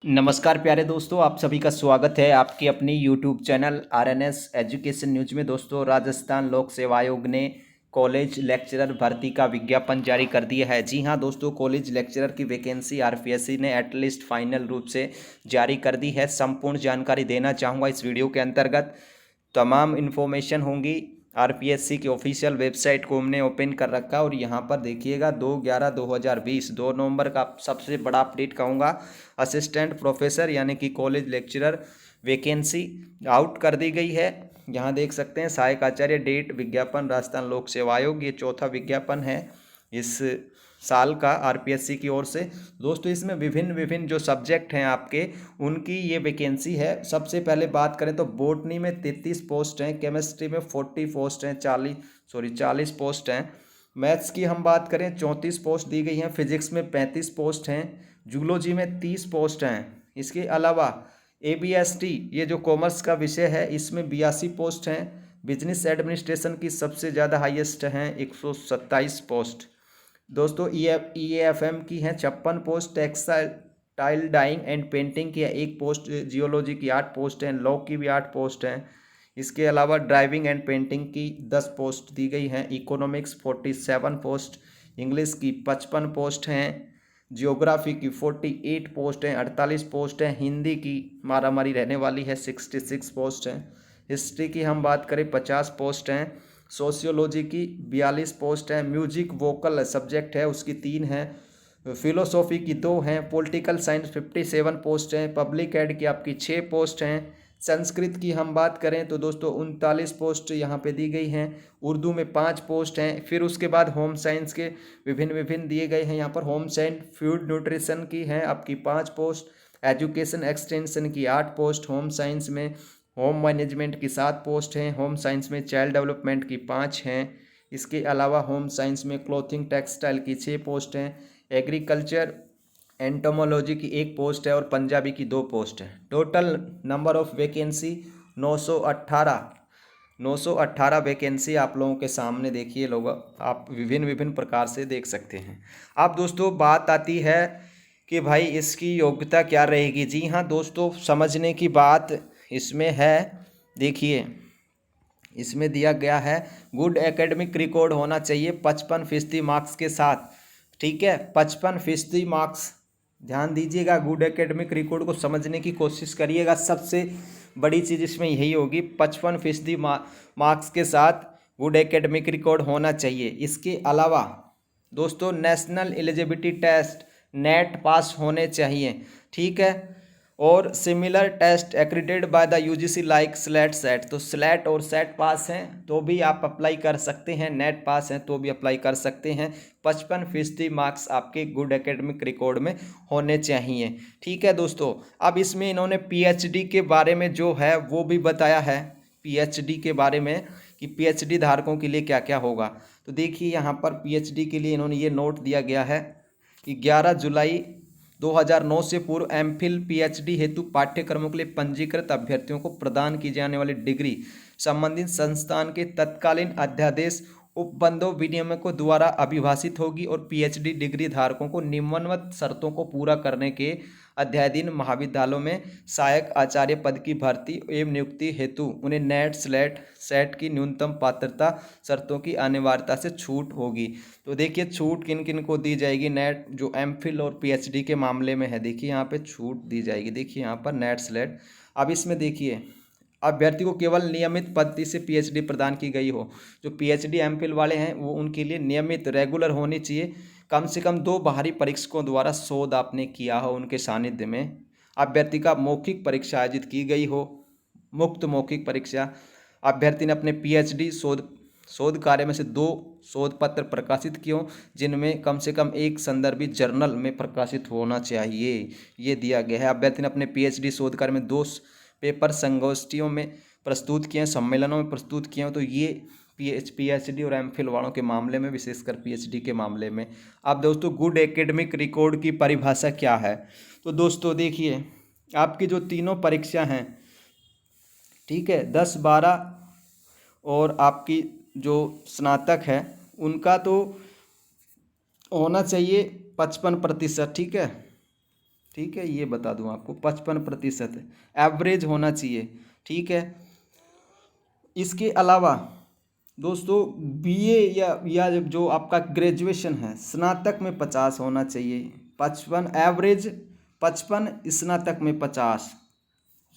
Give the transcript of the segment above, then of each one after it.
नमस्कार प्यारे दोस्तों, आप सभी का स्वागत है आपकी अपनी YouTube channel RNS education news में। दोस्तों, राजस्थान लोक सेवा आयोग ने कॉलेज लेक्चरर भर्ती का विज्ञापन जारी कर दिया है। जी हां दोस्तों, कॉलेज लेक्चरर की वैकेंसी आरपीएससी ने एटलिस्ट फाइनल रूप से जारी कर दी है। संपूर्ण जानकारी देना चाहूँगा इस वीडियो के अंतर्गत। तमाम इन्फॉर्मेशन होंगी। आरपीएससी की ऑफिशियल वेबसाइट को हमने ओपन कर रखा है और यहाँ पर देखिएगा 2/11/2020 2 नवंबर का सबसे बड़ा अपडेट कहूँगा। असिस्टेंट प्रोफेसर यानी कि कॉलेज लेक्चरर वैकेंसी आउट कर दी गई है। यहाँ देख सकते हैं सहायक आचार्य डेट विज्ञापन राजस्थान लोक सेवा आयोग, ये चौथा विज्ञापन है इस साल का आरपीएससी की ओर से। दोस्तों, इसमें विभिन्न विभिन्न जो सब्जेक्ट हैं आपके, उनकी ये वैकेंसी है। सबसे पहले बात करें तो बॉटनी में 33 पोस्ट हैं, केमिस्ट्री में 40 पोस्ट हैं, 40 पोस्ट हैं। मैथ्स की हम बात करें 34 पोस्ट दी गई हैं, फिजिक्स में 35 पोस्ट हैं, जूलॉजी में 30 पोस्ट हैं। इसके अलावा एबीएसटी ये जो कॉमर्स का विषय है, इसमें 82 पोस्ट हैं। बिजनेस एडमिनिस्ट्रेशन की सबसे ज़्यादा हाईएस्ट हैं 127 पोस्ट। दोस्तों, ईएएफएम की हैं 56 post, textile dyeing and painting की है 1 पोस्ट, जियोलॉजी की 8 पोस्ट हैं, लॉ की भी 8 पोस्ट हैं। इसके अलावा ड्राइविंग एंड पेंटिंग की 10 पोस्ट दी गई हैं, इकोनॉमिक्स 47 पोस्ट, इंग्लिश की 55 पोस्ट हैं, जियोग्राफी की 48 पोस्ट हैं, 48 पोस्ट हैं, हिंदी की मारामारी रहने वाली है 66 पोस्ट हैं, हिस्ट्री की हम बात करें 50 पोस्ट हैं, सोशियोलॉजी की 42 पोस्ट हैं, म्यूजिक वोकल सब्जेक्ट है उसकी 3 हैं, फिलोसॉफी की 2 हैं, पॉलिटिकल साइंस 57 पोस्ट हैं, पब्लिक एड की आपकी 6 पोस्ट हैं, संस्कृत की हम बात करें तो दोस्तों 39 पोस्ट यहाँ पे दी गई हैं, उर्दू में 5 पोस्ट हैं। फिर उसके बाद होम साइंस के विभिन्न विभिन्न दिए गए हैं। यहाँ पर होम साइंस फूड न्यूट्रिशन की है आपकी 5 पोस्ट, एजुकेशन एक्सटेंशन की 8 पोस्ट, होम साइंस में होम मैनेजमेंट की 7 पोस्ट हैं, होम साइंस में चाइल्ड डेवलपमेंट की 5 हैं। इसके अलावा होम साइंस में क्लॉथिंग टेक्सटाइल की 6 पोस्ट हैं, एग्रीकल्चर एंटोमोलॉजी की 1 पोस्ट है और पंजाबी की 2 पोस्ट है। Total number of vacancy 918 vacancy आप लोगों के सामने देखिए लोग, आप विभिन्न विभिन्न प्रकार से देख सकते हैं। अब दोस्तों बात आती है कि भाई इसकी योग्यता क्या रहेगी। जी हाँ दोस्तों, समझने की बात इसमें है। देखिए, इसमें दिया गया है गुड एकेडमिक रिकॉर्ड होना चाहिए 55% मार्क्स के साथ। ठीक है, 55% मार्क्स, ध्यान दीजिएगा। गुड एकेडमिक रिकॉर्ड को समझने की कोशिश करिएगा। सबसे बड़ी चीज़ इसमें यही होगी, 55% मार्क्स के साथ गुड एकेडमिक रिकॉर्ड होना चाहिए। इसके अलावा दोस्तों national eligibility test NET pass होने चाहिए। ठीक है, और similar test accredited by the UGC like SLET SET. तो स्लेट और सेट पास हैं तो भी आप अप्लाई कर सकते हैं, नेट पास हैं तो भी अप्लाई कर सकते हैं। 55% मार्क्स आपके गुड एकेडमिक रिकॉर्ड में होने चाहिए। ठीक है दोस्तों, अब इसमें इन्होंने पीएचडी के बारे में जो है वो भी बताया है, पीएचडी के बारे में कि पीएचडी धारकों के लिए क्या क्या होगा। तो देखिए, यहाँ पर पीएचडी के लिए इन्होंने ये नोट दिया गया है कि 11 जुलाई 2009 से पूर्व एमफिल पीएचडी हेतु पाठ्यक्रमों के लिए पंजीकृत अभ्यर्थियों को प्रदान की जाने वाली डिग्री संबंधित संस्थान के तत्कालीन अध्यादेश उपबंधों विनियमकों द्वारा अभिभाषित होगी और पीएचडी डिग्री धारकों को निम्नवत शर्तों को पूरा करने के अध्यायधीन महाविद्यालयों में सहायक आचार्य पद की भर्ती एवं नियुक्ति हेतु उन्हें नेट स्लेट सेट की न्यूनतम पात्रता शर्तों की अनिवार्यता से छूट होगी। तो देखिए, छूट किन किन को दी जाएगी। नेट जो एमफिल और पीएचडी के मामले में है, देखिए यहाँ पे छूट दी जाएगी। देखिए यहाँ पर नेट स्लेट। अब इसमें देखिए, अभ्यर्थी को केवल नियमित पद्धति से पीएचडी प्रदान की गई हो। जो पीएचडी एमफिल वाले हैं वो उनके लिए नियमित रेगुलर होनी चाहिए। कम से कम 2 बाहरी परीक्षकों द्वारा शोध आपने किया हो उनके सानिध्य में। अभ्यर्थी का मौखिक परीक्षा आयोजित की गई हो, मुक्त मौखिक परीक्षा। अभ्यर्थी ने अपने पीएचडी शोध कार्य में से 2 शोध पत्र प्रकाशित किए हों जिनमें कम से कम 1 संदर्भित जर्नल में प्रकाशित होना चाहिए, ये दिया गया है। अभ्यर्थी ने अपने पीएचडी शोध कार्य में 2 पेपर संगोष्ठियों में प्रस्तुत किए हैं, सम्मेलनों में प्रस्तुत किए हैं। तो ये पीएचडी और एमफिल वालों के मामले में, विशेषकर पीएचडी के मामले में। अब दोस्तों गुड एकेडमिक रिकॉर्ड की परिभाषा क्या है। तो दोस्तों देखिए, आपकी जो तीनों परीक्षा हैं, ठीक है, 10, 12 और आपकी जो स्नातक है उनका तो होना चाहिए 55%। ठीक है, ठीक है, ये बता दूं आपको 55% एवरेज होना चाहिए। ठीक है, इसके अलावा दोस्तों बीए या जो आपका ग्रेजुएशन है स्नातक में 50 होना चाहिए। 55 एवरेज, 55 स्नातक में 50।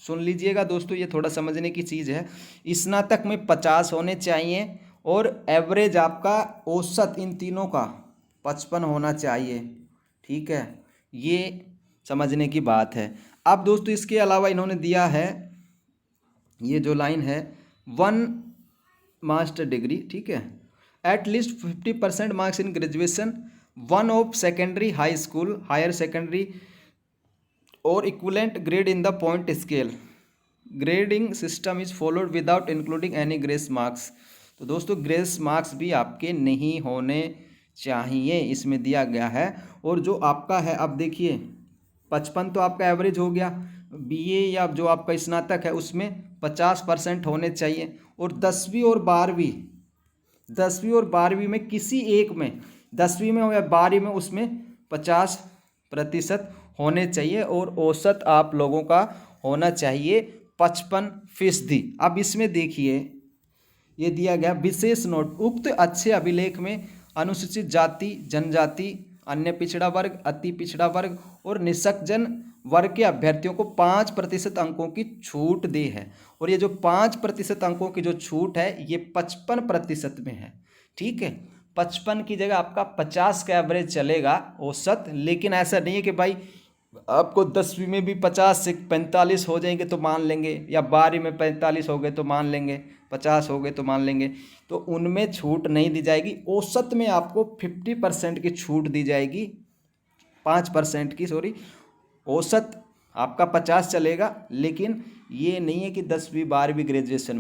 सुन लीजिएगा दोस्तों, ये थोड़ा समझने की चीज़ है। स्नातक में 50 होने चाहिए और एवरेज आपका औसत इन तीनों का 55 होना चाहिए। ठीक है, ये समझने की बात है। अब दोस्तों इसके अलावा इन्होंने दिया है, ये जो लाइन है, 1 मास्टर डिग्री, ठीक है, at least 50% marks in graduation, 1 of secondary high school higher secondary और equivalent grade in the point scale. Grading system is followed without including any grace marks. तो दोस्तों ग्रेस मार्क्स भी आपके नहीं होने चाहिए, इसमें दिया गया है। और जो आपका है, अब देखिए 55 तो आपका एवरेज हो गया, बीए या जो आपका स्नातक है उसमें 50% होने चाहिए। और 10वीं और 12वीं में किसी एक में, 10वीं में हो या 12वीं में, उसमें 50% होने चाहिए और औसत आप लोगों का होना चाहिए 55%। अब इसमें देखिए ये दिया गया विशेष नोट, उक्त अच्छे अभिलेख में अनुसूचित जाति, जनजाति, अन्य पिछड़ा वर्ग, अति पिछड़ा वर्ग और निःशक्तजन वर्ग के अभ्यर्थियों को 5% अंकों की छूट दी है। और ये जो 5% अंकों की जो छूट है ये 55% में है। ठीक है, 55 की जगह आपका 50 का एवरेज चलेगा औसत। लेकिन ऐसा नहीं है कि भाई आपको 10वीं में भी 50 से 45 हो जाएंगे तो मान लेंगे, या 12वीं में 45 हो गए तो मान लेंगे, 50 हो गए तो मान लेंगे, तो उनमें छूट नहीं दी जाएगी। औसत में आपको 50% की छूट दी जाएगी, 5% की, सॉरी। औसत आपका 50 चलेगा, लेकिन ये नहीं है कि 10वीं 12वीं ग्रेजुएशन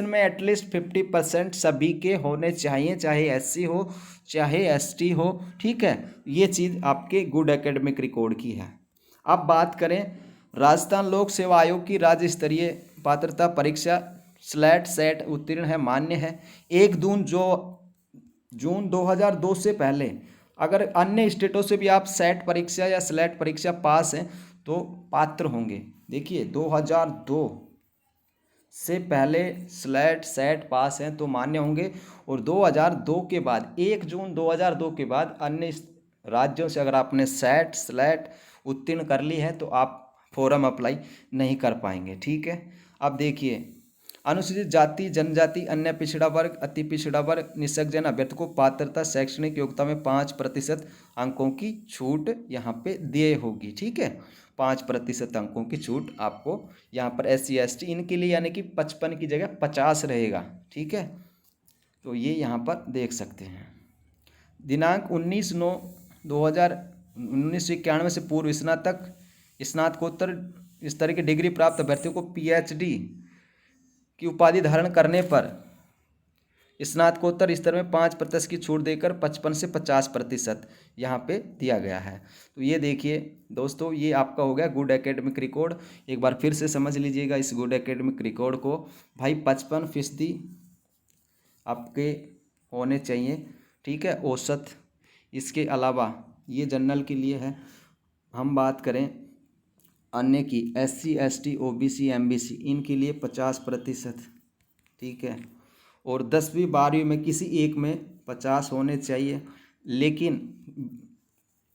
में एटलीस्ट 50% सभी के होने चाहिए, चाहे एससी हो चाहे एसटी हो। ठीक है, ये चीज़ आपके गुड एकेडमिक रिकॉर्ड की है। अब बात करें राजस्थान लोक सेवा आयोग की राज्य स्तरीय पात्रता परीक्षा स्लेट सेट उत्तीर्ण है, मान्य है। 1 जून 2002 से पहले अगर अन्य स्टेटों से भी आप सेट परीक्षा या स्लेट परीक्षा पास हैं तो पात्र होंगे। देखिए 2002 से पहले स्लेट सेट पास हैं तो मान्य होंगे, और 2002 के बाद 1 जून 2002 के बाद अन्य राज्यों से अगर आपने सेट स्लेट उत्तीर्ण कर ली है तो आप फॉर्म अप्लाई नहीं कर पाएंगे। ठीक है, अब देखिए अनुसूचित जाति, जनजाति, अन्य पिछड़ा वर्ग, अति पिछड़ा वर्ग, निःशक्तजन अभ्यर्थी को पात्रता शैक्षणिक योग्यता में 5% अंकों की छूट यहाँ पे दिए होगी। ठीक है, 5% अंकों की छूट आपको यहाँ पर SC ST इनके लिए, यानी कि 55 की जगह 50 रहेगा। ठीक है, तो ये यहाँ पर देख सकते हैं। दिनांक 19/9/1991 से पूर्व स्नातक, स्नातकोत्तर इस तरह की डिग्री प्राप्त अभ्यर्थियों को PhD की उपाधि धारण करने पर स्नातकोत्तर स्तर में 5% की छूट देकर 55 से 50% यहाँ पे दिया गया है। तो ये देखिए दोस्तों, ये आपका हो गया गुड एकेडमिक रिकॉर्ड। एक बार फिर से समझ लीजिएगा इस गुड एकेडमिक रिकॉर्ड को। भाई 55% आपके होने चाहिए, ठीक है, औसत। इसके अलावा ये जनरल के लिए है। हम बात करें अन्य की, SC ST OBC MBC इनके लिए 50%। ठीक है, और 10वीं 12वीं में किसी एक में 50 होने चाहिए। लेकिन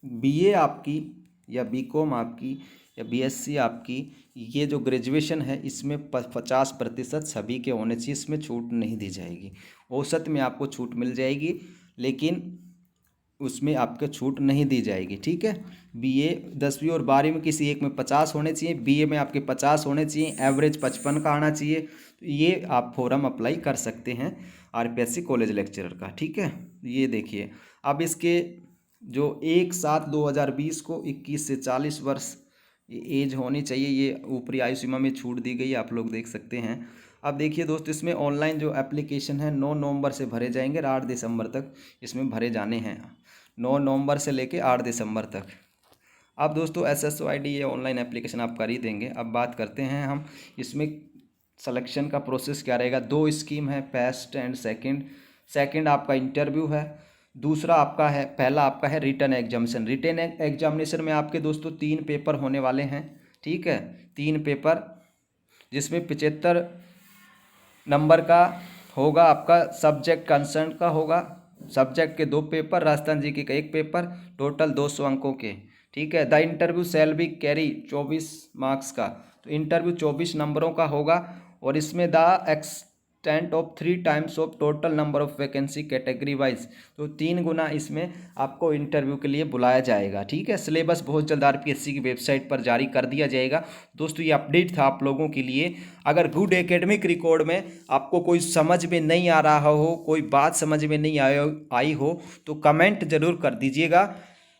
BA आपकी या BCom आपकी या BSc आपकी, ये जो ग्रेजुएशन है इसमें 50% सभी के होने चाहिए, इसमें छूट नहीं दी जाएगी। औसत में आपको छूट मिल जाएगी, लेकिन उसमें आपको छूट नहीं दी जाएगी। ठीक है, BA 10वीं और 12वीं में किसी एक में 50 होने चाहिए, BA में आपके 50 होने चाहिए, एवरेज 55 का आना चाहिए। तो ये आप फॉर्म अप्लाई कर सकते हैं RPSC कॉलेज लेक्चरर का। ठीक है, ये देखिए अब इसके जो 1/7/2020 को 21 से 40 वर्ष ये एज होनी चाहिए, ये ऊपरी आयु सीमा में छूट दी गई, आप लोग देख सकते हैं। अब देखिए दोस्त, इसमें ऑनलाइन जो एप्लीकेशन है 9 नवंबर से भरे जाएंगे और 8 दिसंबर तक इसमें भरे जाने हैं, 9 नवंबर से लेके 8 दिसंबर तक। अब दोस्तों SSO ID ये ऑनलाइन एप्लीकेशन आप कर ही देंगे। अब बात करते हैं हम इसमें सिलेक्शन का प्रोसेस क्या रहेगा। 2 स्कीम है, फर्स्ट एंड सेकंड। सेकंड आपका इंटरव्यू है, दूसरा आपका है, पहला आपका है रिटन एग्जामिनेशन। रिटन एग्जामिनेशन में आपके दोस्तों 3 पेपर होने वाले हैं, ठीक है, 3 पेपर, जिसमें 75 नंबर का होगा आपका सब्जेक्ट कंसर्न का होगा। सब्जेक्ट के 2 पेपर, राजस्थान जी के का 1 पेपर, टोटल 200 अंकों के, ठीक है। The interview shall be carry 24 marks का, तो इंटरव्यू 24 नंबरों का होगा। और इसमें the extent of 3 times of total number of vacancy category wise, तो 3 गुना इसमें आपको इंटरव्यू के लिए बुलाया जाएगा, ठीक है। सिलेबस बहुत जल्द आरपीएससी की वेबसाइट पर जारी कर दिया जाएगा। दोस्तों ये अपडेट था आप लोगों के लिए। अगर गुड एकेडमिक रिकॉर्ड में आपको कोई समझ में नहीं आ रहा हो, कोई बात समझ में नहीं आई हो, तो कमेंट जरूर कर दीजिएगा,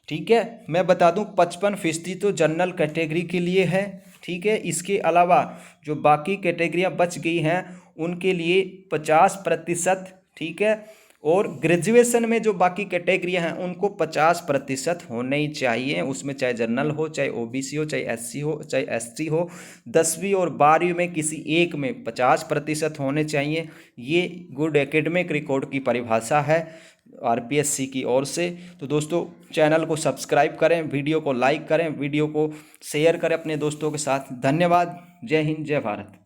ठीक है। मैं बता दूं 55% तो जनरल कैटेगरी के लिए है, ठीक है। इसके अलावा जो बाकी कैटेगरियां बच गई हैं उनके लिए 50%, ठीक है। और ग्रेजुएशन में जो बाकी कैटेगरियां हैं उनको 50% होने ही चाहिए, उसमें चाहे जनरल हो, चाहे ओबीसी हो, चाहे एससी हो, चाहे एसटी हो। 10वीं और 12वीं में किसी एक में 50% होने चाहिए। ये गुड एकेडमिक रिकॉर्ड की परिभाषा है आरपीएससी की ओर से। तो दोस्तों चैनल को सब्सक्राइब करें, वीडियो को लाइक करें, वीडियो को शेयर करें अपने दोस्तों के साथ। धन्यवाद। जय हिंद, जय भारत।